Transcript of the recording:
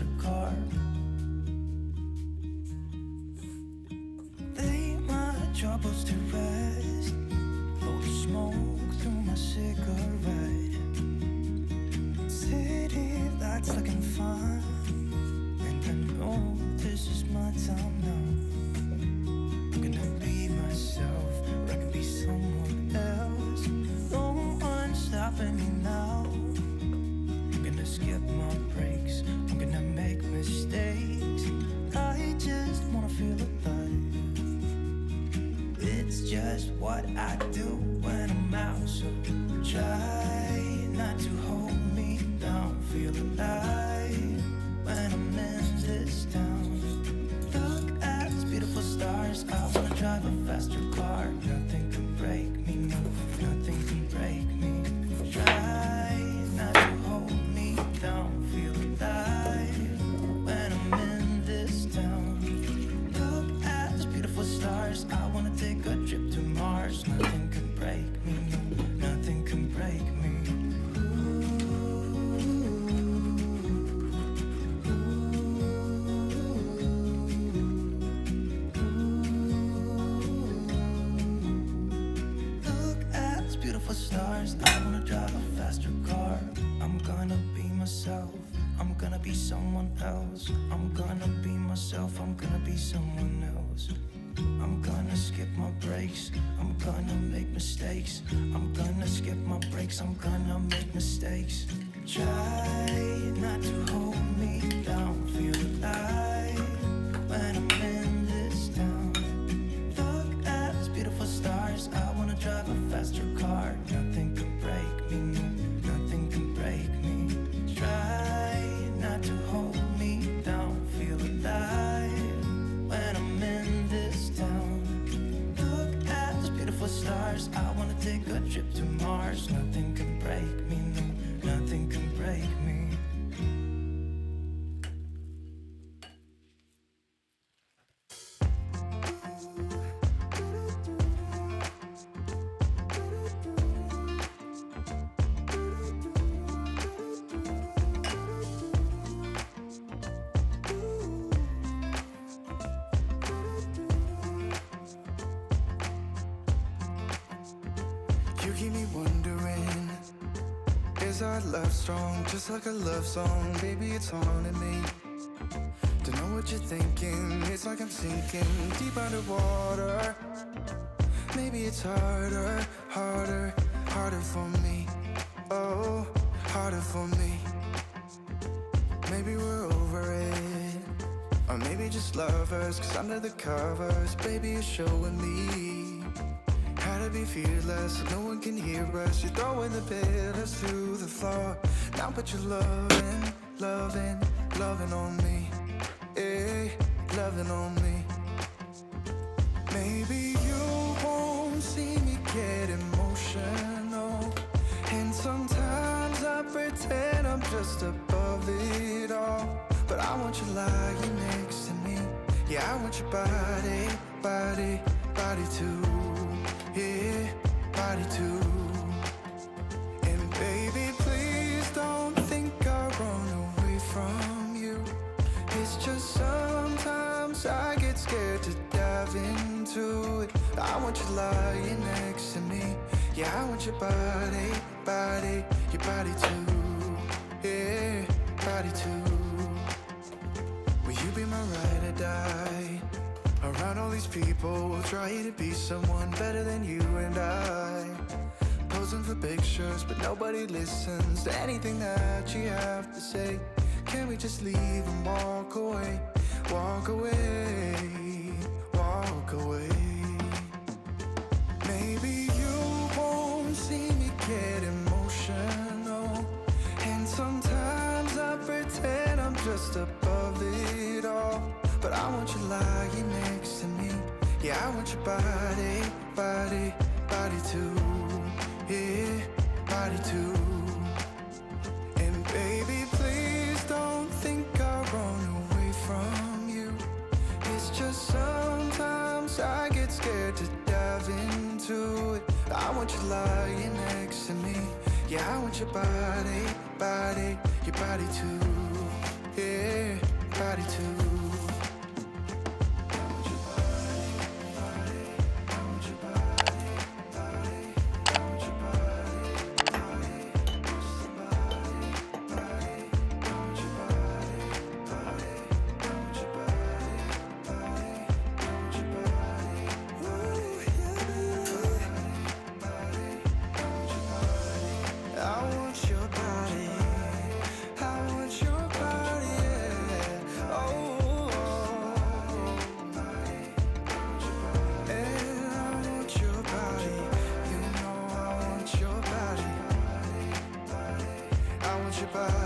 faster car. Lay my troubles to rest, blow the smoke through my cigarette. City lights looking fine, and I know this is my time now. I'm gonna be myself, or I can be someone else. No one's stopping me now. I'm gonna skip my breaks, I'm gonna make mistakes. I just wanna feel alive. It's just what I do when I'm out, so try not to hold me down. Feel alive when I'm in this town. Look at these beautiful stars, I wanna drive a faster car. Nothing can break me, no, nothing can break me. Try not to hold me down. Feel alive when I'm in this town. Look at these beautiful stars, I wanna take a trip to Mars. Nothing can break me, no, nothing can break me. Stars, I wanna drive a faster car. I'm gonna be myself, I'm gonna be someone else. I'm gonna be myself, I'm gonna be someone else. I'm gonna skip my breaks, I'm gonna make mistakes. I'm gonna skip my breaks, I'm gonna make mistakes. Try not to hold me down. Feel alive when I'm in this town. Look at these beautiful stars, I wanna drive a faster car. Nothing can break me, no, nothing can break me. Try not to hold me down. Feel alive when I'm in this town. Look at these beautiful stars, I wanna take a trip to Mars. Nothing can break me, no, nothing can break me. You keep me wondering, is our love strong? Just like a love song, baby, it's haunting me. Don't know what you're thinking, it's like I'm sinking deep underwater. Maybe it's harder, harder, harder for me. Oh, harder for me. Maybe we're over it, or maybe just lovers, 'cause under the covers, baby, you're showing me how to be fearless, so no one can hear us. You're throwing the pillars to the floor. Now put your loving, loving, loving on me. Eh, loving on me. Maybe you won't see me get emotional, and sometimes I pretend I'm just above it all. But I want you lying next to me. Yeah, I want your body, body, body too. Yeah, body too. And baby, please don't think I run away from you. It's just sometimes I get scared to dive into it. I want you lying next to me. Yeah, I want your body, body, your body too. Yeah, body too. Will you be my ride or die? Around all these people, we'll try to be someone better than you and I. Posing for pictures, but nobody listens to anything that you have to say. Can we just leave and walk away? Walk away, walk away. Maybe you won't see me get emotional, and sometimes I pretend I'm just above it all. But I want you lying next to me. Yeah, I want your body, body, body too. Yeah, body too. And baby, please don't think I run away from you. It's just sometimes I get scared to dive into it. I want you lying next to me. Yeah, I want your body, body, your body too. Yeah, body too. I want your body. I want your body, yeah. Oh, and I want your body. You know I want your body. I want your body.